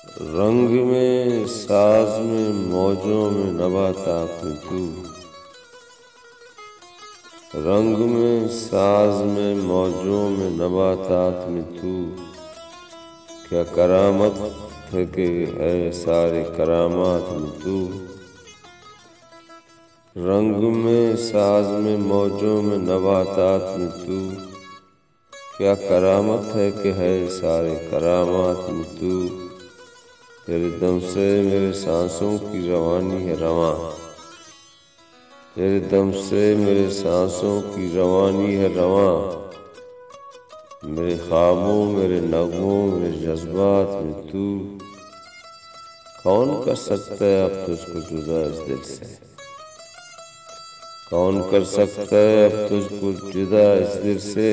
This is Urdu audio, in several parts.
رنگ میں ساز میں موجوں میں نباتات میں تو، رنگ میں ساز میں موجوں میں نباتات میں تو، کیا کرامت ہے کہ ہے سارے کرامات میں تو، رنگ میں ساز میں موجوں میں نباتات میں تو، کیا کرامت ہے کہ ہے سارے کرامات میں تو، تیرے دم سے میرے سانسوں کی روانی ہے رواں، تیرے دم سے میرے سانسوں کی روانی ہے رواں، میرے خوابوں میرے نغموں میرے جذبات میں تو، کون کر سکتا ہے اب تجھ کو جدا اس دل سے، کون کر سکتا ہے اب تجھ کو جدا اس دل سے،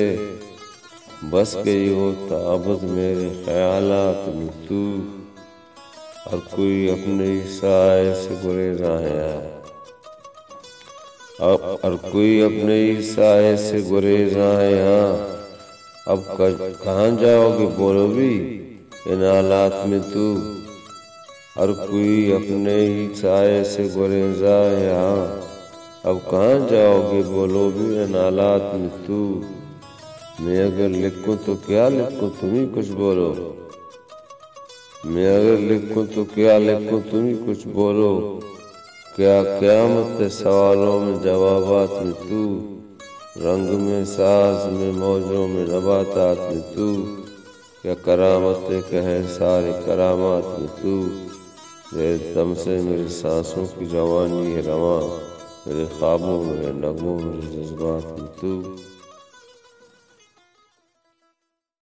بس گئی ہو تابد میرے خیالات میں تو، ہر کوئی اپنے سائے سے گریز آیا، ہر کوئی اپنے سائے سے گریز آیا، اب کہاں جاؤ گے بولو بھی ان حالات میں تو، ہر کوئی اپنے ہی سائے سے گریز آیا، اب کہاں جاؤ گے بولو بھی ان حالات میں تو، میں اگر لکھوں تو کیا لکھوں تم ہی کچھ بولو، میں اگر لکھوں تو کیا لکھوں تم ہی کچھ بولو، کیا قیامت ہے سوالوں میں جوابات میں تو، رنگ میں ساز میں موجوں میں نباتات میں تو، کیا کرامت ہے کہ ہے سارے کرامات میں تو، میرے دم سے میرے سانسوں کی روانی ہے رواں، میرے خوابوں میرے نغموں میرے جذبات میں تو۔